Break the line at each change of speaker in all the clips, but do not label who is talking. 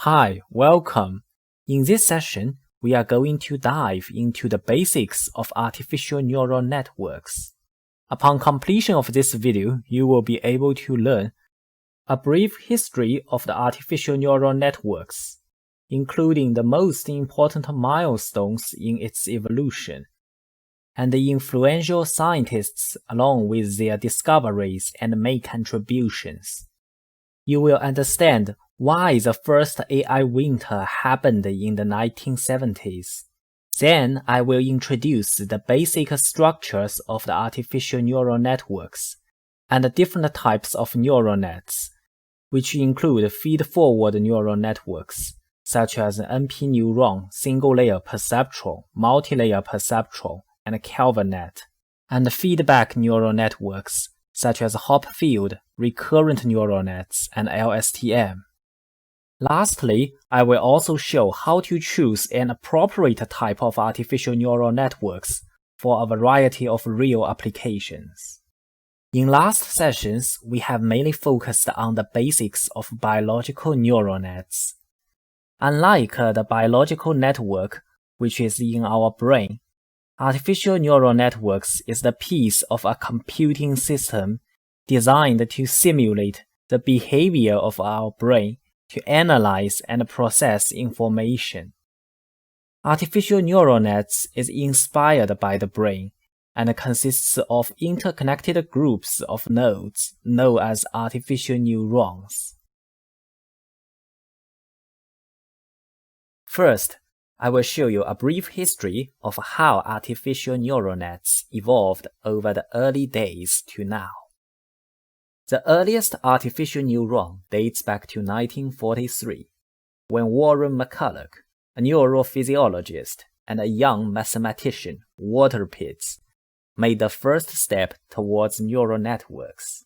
Hi, welcome. In this session, we are going to dive into the basics of artificial neural networks. Upon completion of this video, you will be able to learn a brief history of the artificial neural networks, including the most important milestones in its evolution, and the influential scientists along with their discoveries and main contributions. You will understand why the first AI winter happened in the 1970s. Then I will introduce the basic structures of the artificial neural networks and the different types of neural nets, which include feed-forward neural networks, such as NP-neuron, single-layer perceptron, multi-layer perceptron, and CalvNet, and feedback neural networks, such as Hopfield, recurrent neural nets, and LSTM. Lastly, I will also show how to choose an appropriate type of artificial neural networks for a variety of real applications. In last sessions, we have mainly focused on the basics of biological neural nets. Unlike the biological network, which is in our brain, artificial neural networks is the piece of a computing system designed to simulate the behavior of our brain to analyze and process information. Artificial neural nets is inspired by the brain and consists of interconnected groups of nodes known as artificial neurons. First, I will show you a brief history of how artificial neural nets evolved over the early days to now. The earliest artificial neuron dates back to 1943, when Warren McCulloch, a neurophysiologist and a young mathematician, Walter Pitts, made the first step towards neural networks.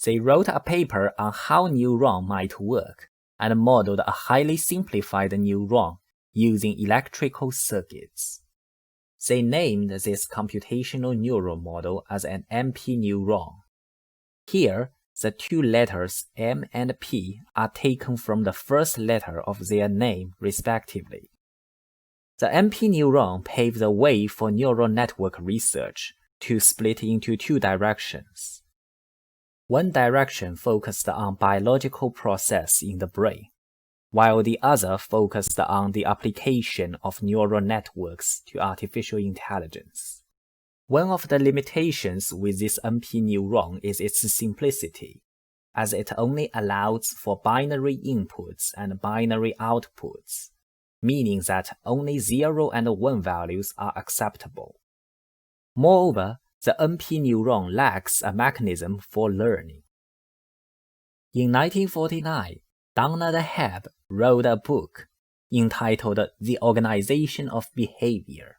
They wrote a paper on how neurons might work and modeled a highly simplified neuron using electrical circuits. They named this computational neural model as an NP-neuron. Here, the two letters M and P are taken from the first letter of their name respectively. The NP-neuron paved the way for neural network research to split into two directions. One direction focused on biological process in the brain, while the other focused on the application of neural networks to artificial intelligence. One of the limitations with this NP-neuron is its simplicity, as it only allows for binary inputs and binary outputs, meaning that only 0 and 1 values are acceptable. Moreover, the NP-neuron lacks a mechanism for learning. In 1949, Donald Hebb wrote a book entitled The Organization of Behavior.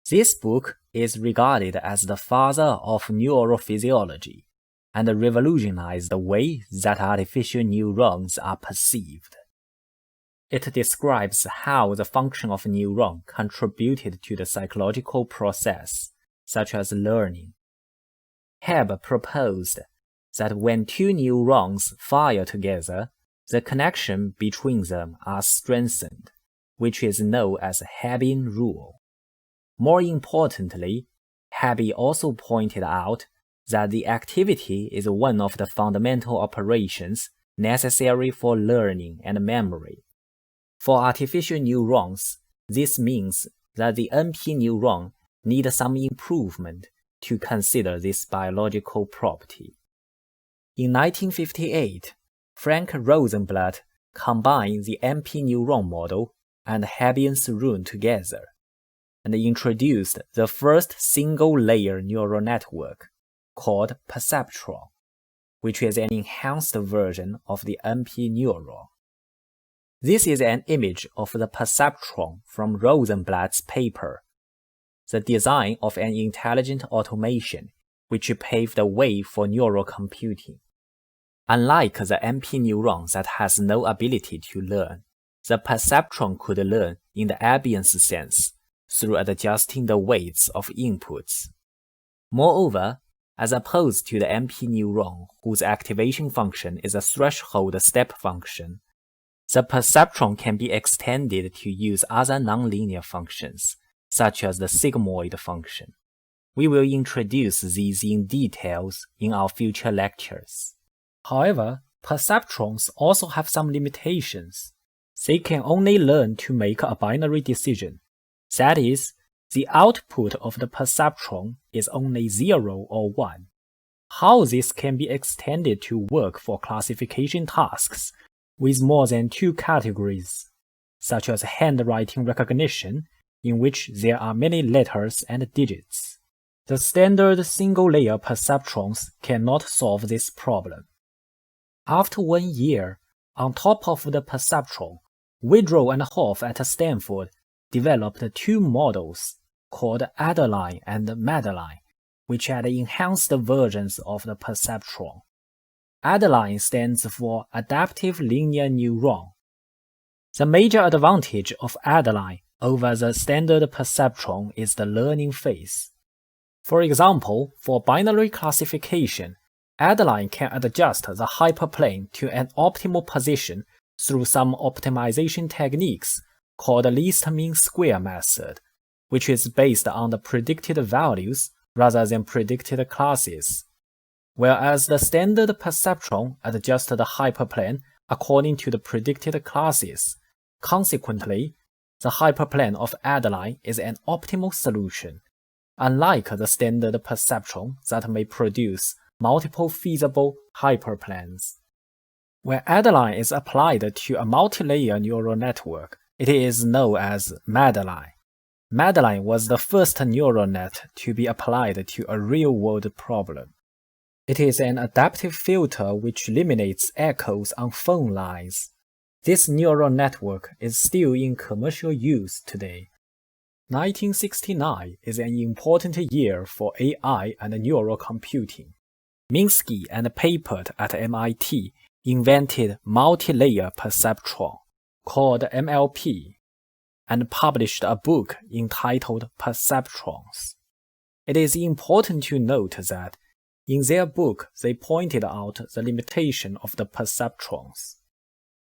This book is regarded as the father of neurophysiology and revolutionized the way that artificial neurons are perceived. It describes how the function of a neuron contributed to the psychological process, such as learning. Hebb proposed that when two neurons fire together, the connection between them are strengthened, which is known as Hebbian rule. More importantly, Hebbe also pointed out that the activity is one of the fundamental operations necessary for learning and memory. For artificial neurons, this means that the NP-neuron needs some improvement to consider this biological property. In 1958, Frank Rosenblatt combined the NP-neuron model and Hebbian's rule together, and introduced the first single-layer neural network, called perceptron, which is an enhanced version of the NP-neuron. This is an image of the perceptron from Rosenblatt's paper, the design of an intelligent automation which paved the way for neural computing. Unlike the NP-neuron that has no ability to learn, the perceptron could learn in the Hebbian sense, through adjusting the weights of inputs. Moreover, as opposed to the NP-neuron whose activation function is a threshold step function, The perceptron can be extended to use other nonlinear functions, such as the sigmoid function. We will introduce these in details in our future lectures. However, perceptrons also have some limitations. They can only learn to make a binary decision. That is, the output of the perceptron is only 0 or 1. How this can be extended to work for classification tasks with more than 2 categories, such as handwriting recognition, in which there are many letters and digits. The standard single-layer perceptrons cannot solve this problem. After 1 year, on top of the perceptron, Widrow and Hoff at Stanford developed 2 models called Adeline and Madeline, which had enhanced versions of the perceptron. Adeline stands for Adaptive Linear Neuron. The major advantage of Adeline over the standard perceptron is the learning phase. For example, for binary classification, Adeline can adjust the hyperplane to an optimal position through some optimization techniques called the least mean square method, which is based on the predicted values rather than predicted classes, whereas the standard perceptron adjusts the hyperplane according to the predicted classes. Consequently, the hyperplane of Adeline is an optimal solution, unlike the standard perceptron that may produce multiple feasible hyperplanes. When Adeline is applied to a multi-layer neural network, it is known as Madeline. Madeline was the first neural net to be applied to a real-world problem. It is an adaptive filter which eliminates echoes on phone lines. This neural network is still in commercial use today. 1969 is an important year for AI and neural computing. Minsky and Papert at MIT invented multi-layer perceptron, called MLP, and published a book entitled Perceptrons. It is important to note that in their book they pointed out the limitation of the perceptrons.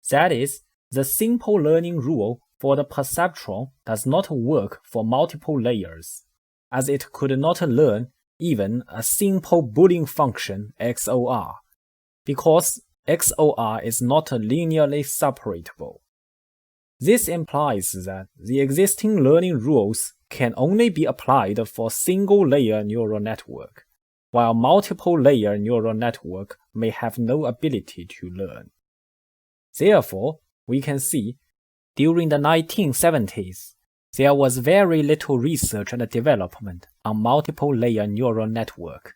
That is, the simple learning rule for the perceptron does not work for multiple layers, as it could not learn even a simple Boolean function XOR, because XOR is not linearly separable. This implies that the existing learning rules can only be applied for single-layer neural network, while multiple-layer neural network may have no ability to learn. Therefore, we can see, during the 1970s, there was very little research and development on multiple-layer neural network,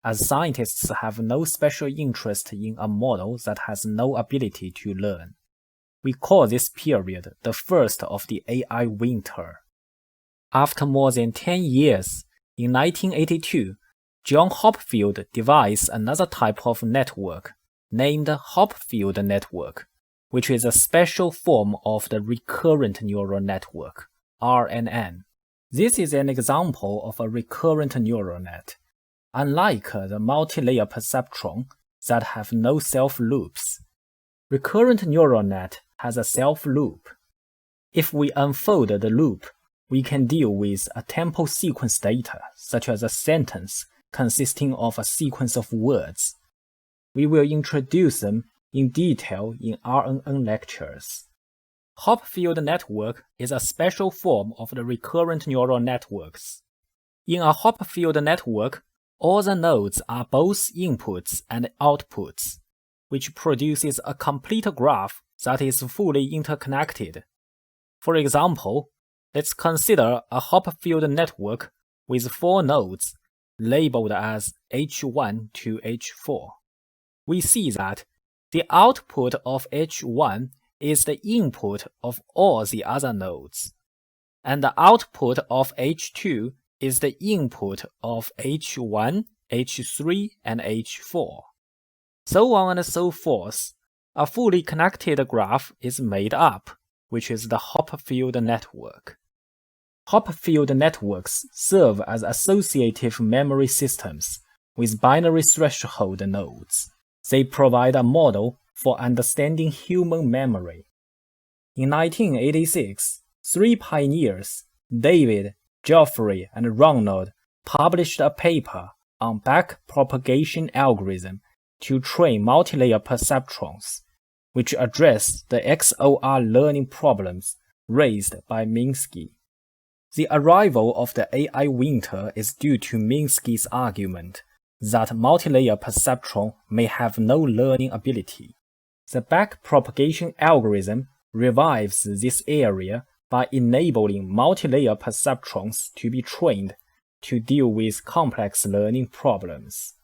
as scientists have no special interest in a model that has no ability to learn. We call this period the first of the AI winter. After more than 10 years, in 1982, John Hopfield devised another type of network, named Hopfield network, which is a special form of the recurrent neural network, RNN. This is an example of a recurrent neural net, unlike the multi-layer perceptron that have no self-loops. Recurrent neural net has a self-loop. If we unfold the loop, we can deal with a tempo sequence data, such as a sentence consisting of a sequence of words. We will introduce them in detail in RNN lectures. Hopfield network is a special form of the recurrent neural networks. In a Hopfield network, all the nodes are both inputs and outputs, which produces a complete graph that is fully interconnected. For example, let's consider a Hopfield network with 4 nodes labeled as H1 to H4. We see that the output of H1 is the input of all the other nodes, and the output of H2 is the input of H1, H3, and H4. So on and so forth. A fully connected graph is made up, which is the Hopfield network. Hopfield networks serve as associative memory systems with binary threshold nodes. They provide a model for understanding human memory. In 1986, three pioneers, David, Geoffrey, and Ronald, published a paper on backpropagation algorithm to train multilayer perceptrons, which addressed the XOR learning problems raised by Minsky. The arrival of the AI winter is due to Minsky's argument that multilayer perceptron may have no learning ability. The backpropagation algorithm revives this area by enabling multilayer perceptrons to be trained to deal with complex learning problems.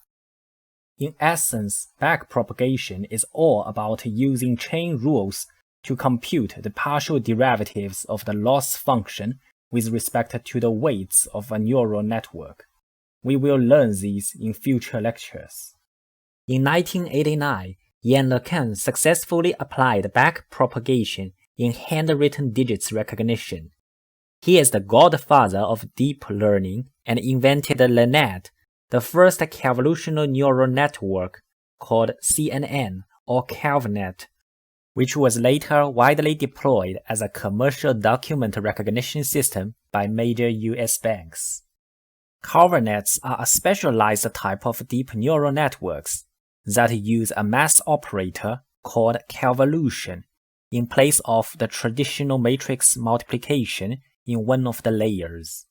In essence, backpropagation is all about using chain rules to compute the partial derivatives of the loss function with respect to the weights of a neural network. We will learn these in future lectures. In 1989, Yann LeCun successfully applied backpropagation in handwritten digits recognition. He is the godfather of deep learning and invented LeNet, the first convolutional neural network called CNN or CalvNet, which was later widely deployed as a commercial document recognition system by major US banks. CalvNets are a specialized type of deep neural networks that use a math operator called convolution in place of the traditional matrix multiplication in one of the layers.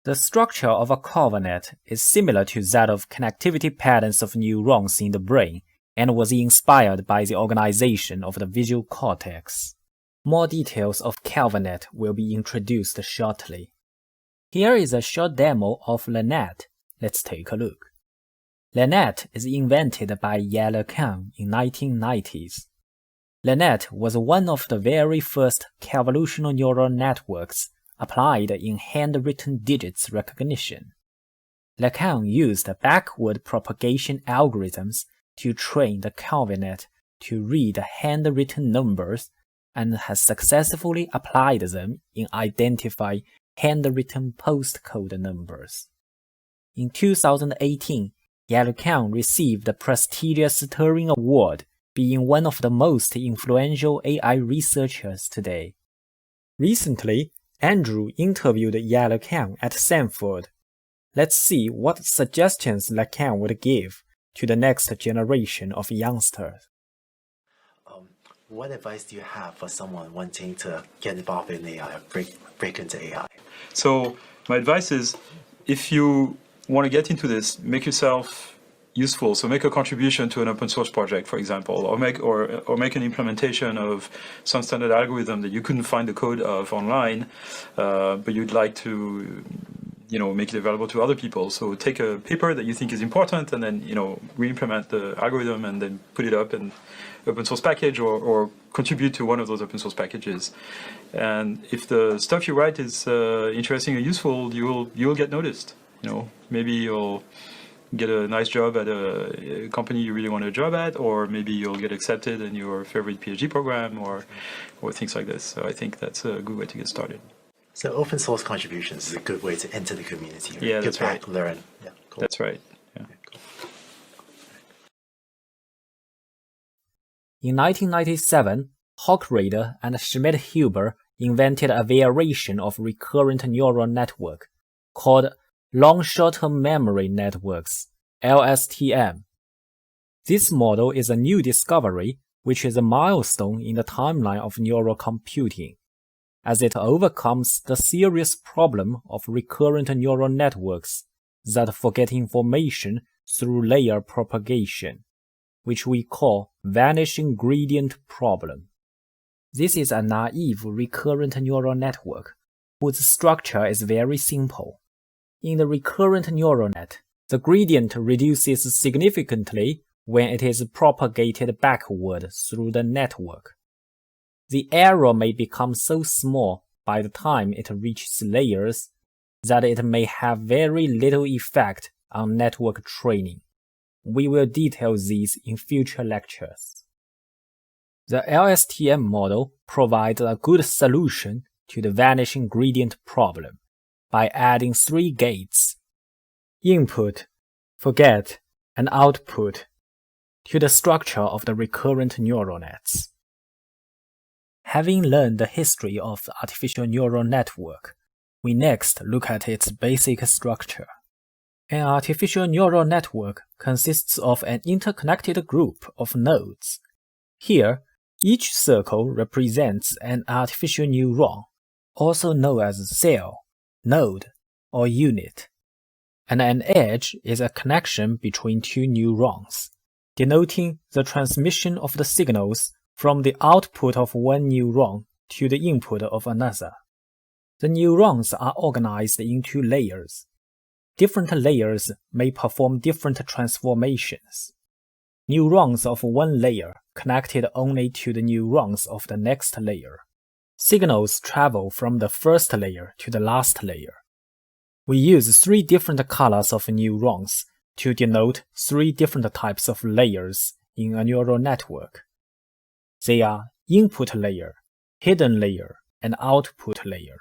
The structure of a CalvNet is similar to that of connectivity patterns of neurons in the brain and was inspired by the organization of the visual cortex. More details of CalvNet will be introduced shortly. Here is a short demo of LeNet. Let's take a look. LeNet is invented by Yann LeCun in 1990s. LeNet was one of the very first convolutional neural networks applied in handwritten digits recognition. LeCun used backward propagation algorithms to train the CalvNet to read handwritten numbers and has successfully applied them in identifying handwritten postcode numbers. In 2018, Yann LeCun received the prestigious Turing Award, being one of the most influential AI researchers today. Recently, Andrew interviewed Yann LeCun at Stanford. Let's see what suggestions LeCun would give to the next generation of youngsters.
What advice do you have for someone wanting to get involved in AI, break into AI?
So my advice is, if you want to get into this, make yourself useful. So make a contribution to an open source project, for example, or make an implementation of some standard algorithm that you couldn't find the code of online, but you'd like to, make it available to other people. So take a paper that you think is important, and then re-implement the algorithm, and then put it up in open source package, or contribute to one of those open source packages. And if the stuff you write is interesting and useful, you'll get noticed. Maybe you'll get a nice job at a company you really want a job at, or maybe you'll get accepted in your favorite PhD program, or things like this. So I think that's a good way to get started.
So open source contributions is a good way to enter the community.
Yeah, that's right.
Learn. Yeah, cool.
That's right. Yeah.
Okay, cool.
In 1997, Hochreiter and Schmidt-Huber invented a variation of recurrent neural network called long short-term memory networks, LSTM. This model is a new discovery, which is a milestone in the timeline of neural computing, as it overcomes the serious problem of recurrent neural networks that forget information through layer propagation, which we call vanishing gradient problem. This is a naive recurrent neural network whose structure is very simple. In the recurrent neural net, the gradient reduces significantly when it is propagated backward through the network. The error may become so small by the time it reaches layers that it may have very little effect on network training. We will detail these in future lectures. The LSTM model provides a good solution to the vanishing gradient problem by adding three gates, input, forget, and output, to the structure of the recurrent neural nets. Having learned the history of the artificial neural network, we next look at its basic structure. An artificial neural network consists of an interconnected group of nodes. Here, each circle represents an artificial neuron, also known as cell, node, or unit, and an edge is a connection between two neurons, denoting the transmission of the signals from the output of one neuron to the input of another. The neurons are organized into layers. Different layers may perform different transformations. Neurons of one layer connected only to the neurons of the next layer. Signals travel from the first layer to the last layer. We use 3 different colors of neurons to denote 3 different types of layers in a neural network. They are input layer, hidden layer, and output layer.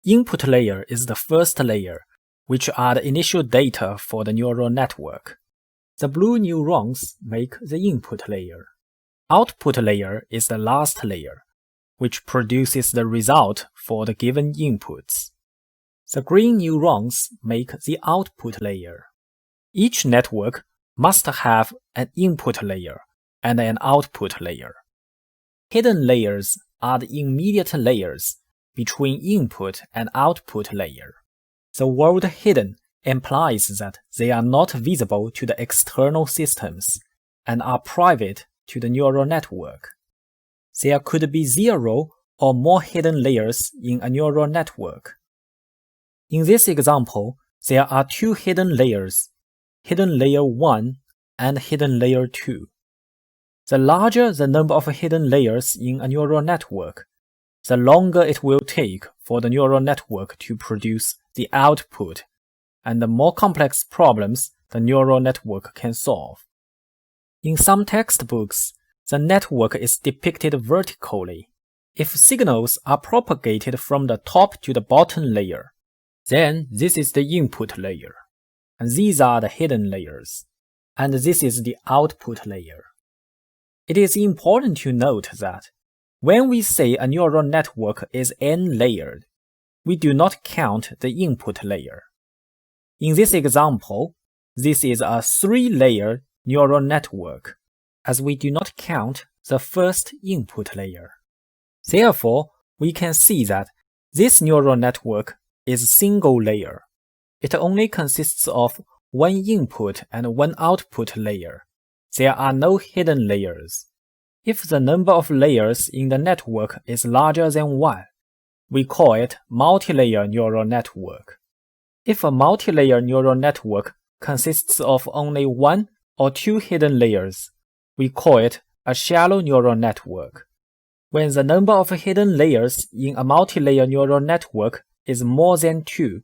Input layer is the first layer, which are the initial data for the neural network. The blue neurons make the input layer. Output layer is the last layer, which produces the result for the given inputs. The green neurons make the output layer. Each network must have an input layer and an output layer. Hidden layers are the immediate layers between input and output layer. The word hidden implies that they are not visible to the external systems and are private to the neural network. There could be 0 or more hidden layers in a neural network. In this example, there are 2 hidden layers, hidden layer 1 and hidden layer 2. The larger the number of hidden layers in a neural network, the longer it will take for the neural network to produce the output, and the more complex problems the neural network can solve. In some textbooks, the network is depicted vertically. If signals are propagated from the top to the bottom layer, then this is the input layer, and these are the hidden layers, and this is the output layer. It is important to note that when we say a neural network is n-layered, we do not count the input layer. In this example, this is a 3-layer neural network, as we do not count the first input layer. Therefore, we can see that this neural network is single layer. It only consists of 1 input and 1 output layer. There are no hidden layers. If the number of layers in the network is larger than 1, we call it multi-layer neural network. If a multi-layer neural network consists of only 1 or 2 hidden layers, we call it a shallow neural network. When the number of hidden layers in a multi-layer neural network is more than 2,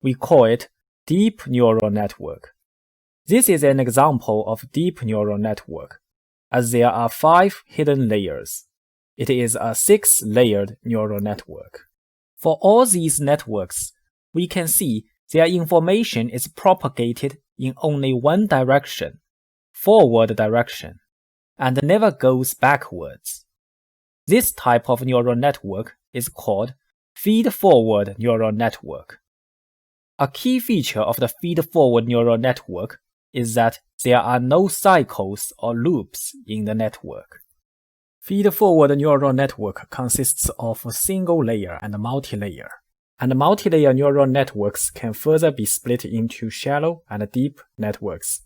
we call it deep neural network. This is an example of deep neural network, as there are 5 hidden layers. It is a 6-layered neural network. For all these networks, we can see their information is propagated in only one direction, forward direction, and never goes backwards. This type of neural network is called feed-forward neural network. A key feature of the feed-forward neural network is that there are no cycles or loops in the network. Feed-forward neural network consists of a single layer and multi-layer, and multi-layer neural networks can further be split into shallow and deep networks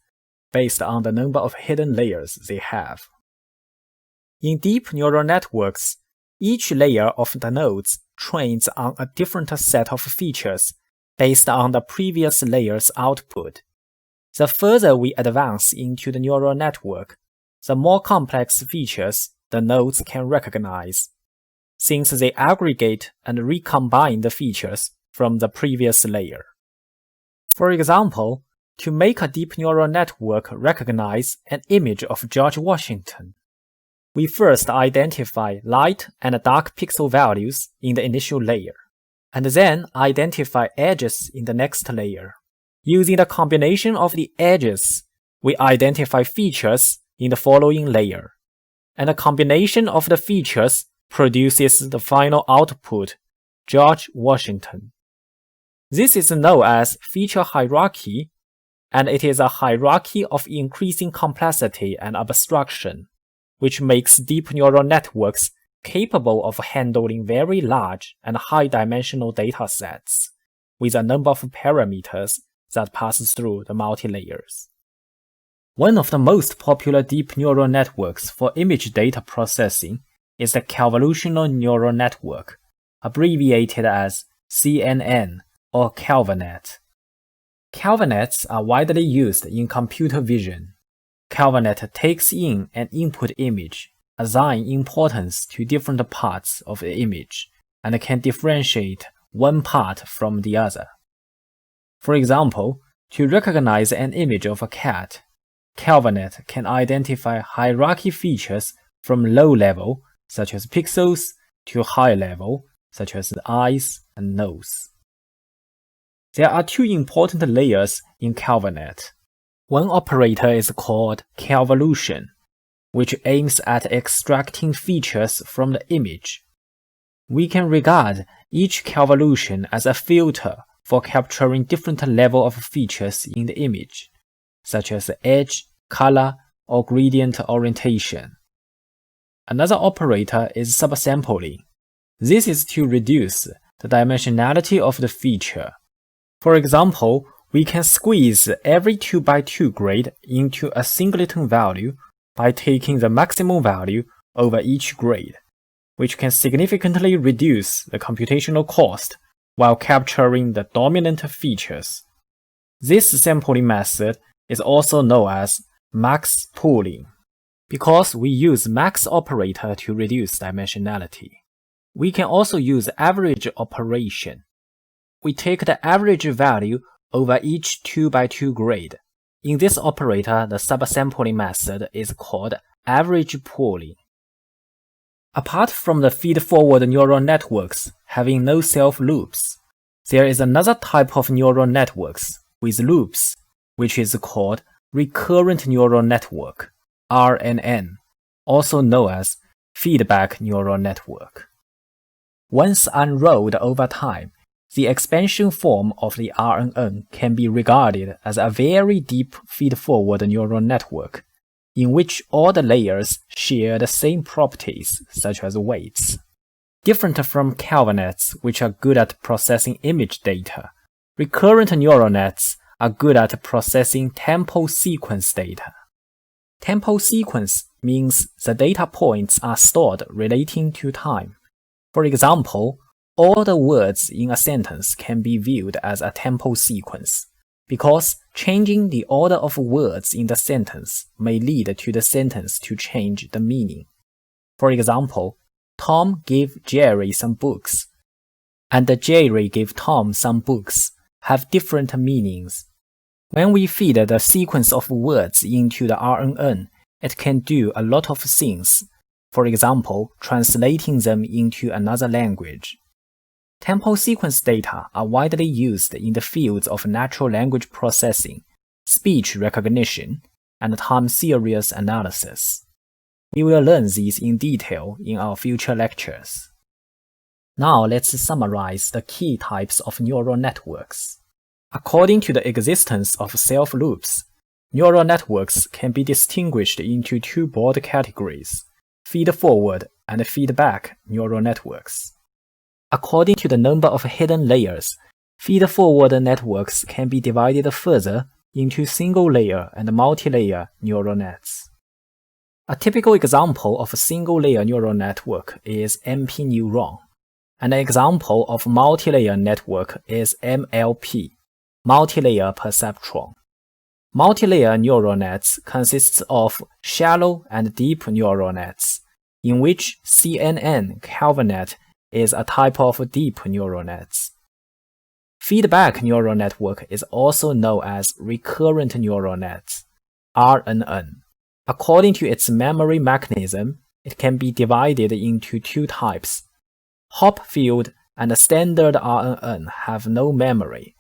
based on the number of hidden layers they have. In deep neural networks, each layer of the nodes trains on a different set of features based on the previous layer's output. The further we advance into the neural network, the more complex features the nodes can recognize, since they aggregate and recombine the features from the previous layer. For example, to make a deep neural network recognize an image of George Washington, we first identify light and dark pixel values in the initial layer, and then identify edges in the next layer. Using the combination of the edges, we identify features in the following layer, and the combination of the features produces the final output, George Washington. This is known as feature hierarchy, and it is a hierarchy of increasing complexity and abstraction, which makes deep neural networks capable of handling very large and high-dimensional datasets with a number of parameters that pass through the multi-layers. One of the most popular deep neural networks for image data processing is the convolutional neural network, abbreviated as CNN or CalVaNet. CalVanets are widely used in computer vision. CalVaNet takes in an input image, assign importance to different parts of the image, and can differentiate one part from the other. For example, to recognize an image of a cat, CalVaNet can identify hierarchy features from low level, such as pixels, to high level, such as the eyes and nose. There are two important layers in CalVaNet. One operator is called convolution, which aims at extracting features from the image. We can regard each convolution as a filter for capturing different levels of features in the image, such as edge, color, or gradient orientation. Another operator is subsampling. This is to reduce the dimensionality of the feature. For example, we can squeeze every 2x2 grid into a singleton value by taking the maximum value over each grid, which can significantly reduce the computational cost while capturing the dominant features. This sampling method is also known as max pooling, because we use max operator to reduce dimensionality. We can also use average operation. We take the average value over each 2x2 grid. In this operator, the subsampling method is called average pooling. Apart from the feed-forward neural networks having no self-loops, there is another type of neural networks with loops, which is called recurrent neural network, RNN, also known as feedback neural network. Once unrolled over time, the expansion form of the RNN can be regarded as a very deep feed-forward neural network, in which all the layers share the same properties, such as weights. Different from CalVanets, which are good at processing image data, recurrent neural nets are good at processing temporal sequence data. Temporal sequence means the data points are stored relating to time. For example, all the words in a sentence can be viewed as a temporal sequence, because changing the order of words in the sentence may lead to the sentence to change the meaning. For example, Tom gave Jerry some books, and Jerry gave Tom some books have different meanings. When we feed the sequence of words into the RNN, it can do a lot of things, for example, translating them into another language. Temporal sequence data are widely used in the fields of natural language processing, speech recognition, and time series analysis. We will learn these in detail in our future lectures. Now let's summarize the key types of neural networks. According to the existence of self-loops, neural networks can be distinguished into two broad categories: feed-forward and feedback neural networks. According to the number of hidden layers, feed-forward networks can be divided further into single-layer and multi-layer neural nets. A typical example of a single-layer neural network is MP-neuron. An example of multi-layer network is MLP, multi-layer perceptron. Multi-layer neural nets consists of shallow and deep neural nets, in which CNN CalVaNet is a type of deep neural nets. Feedback neural network is also known as recurrent neural nets, RNN. According to its memory mechanism, it can be divided into two types. Hopfield and standard RNN have no memory,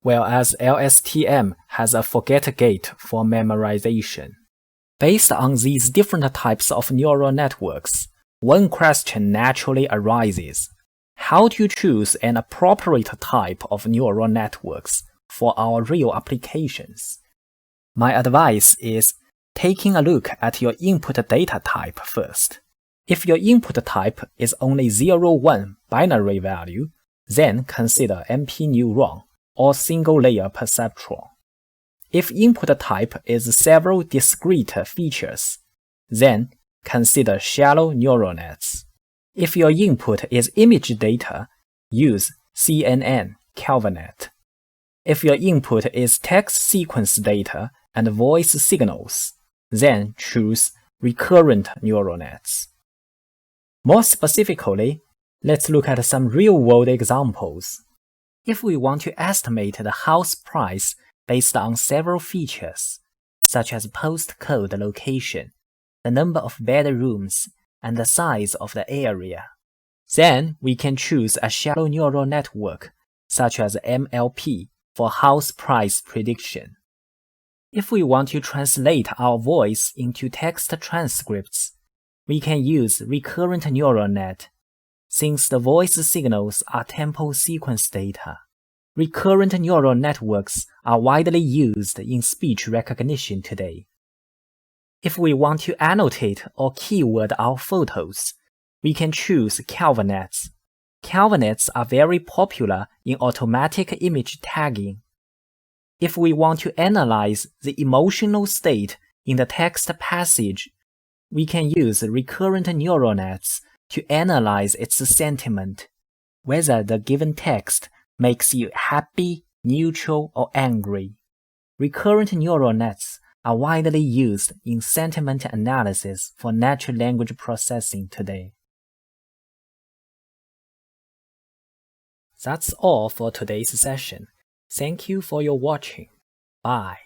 whereas LSTM has a forget gate for memorization. Based on these different types of neural networks, one question naturally arises: how to choose an appropriate type of neural networks for our real applications? My advice is taking a look at your input data type first. If your input type is only 0-1 binary value, then consider MP-neuron or single-layer perceptron. If input type is several discrete features, then consider shallow neural nets. If your input is image data, use CNN CalvNet. If your input is text sequence data and voice signals, then choose recurrent neural nets. More specifically, let's look at some real-world examples. If we want to estimate the house price based on several features, such as postcode location, the number of bedrooms, and the size of the area, then we can choose a shallow neural network, such as MLP, for house price prediction. If we want to translate our voice into text transcripts, we can use recurrent neural net. Since the voice signals are tempo sequence data, recurrent neural networks are widely used in speech recognition today. If we want to annotate or keyword our photos, we can choose CalvNets. CalvNets are very popular in automatic image tagging. If we want to analyze the emotional state in the text passage, we can use recurrent neural nets to analyze its sentiment, whether the given text makes you happy, neutral, or angry. Recurrent neural nets are widely used in sentiment analysis for natural language processing today. That's all for today's session. Thank you for your watching. Bye.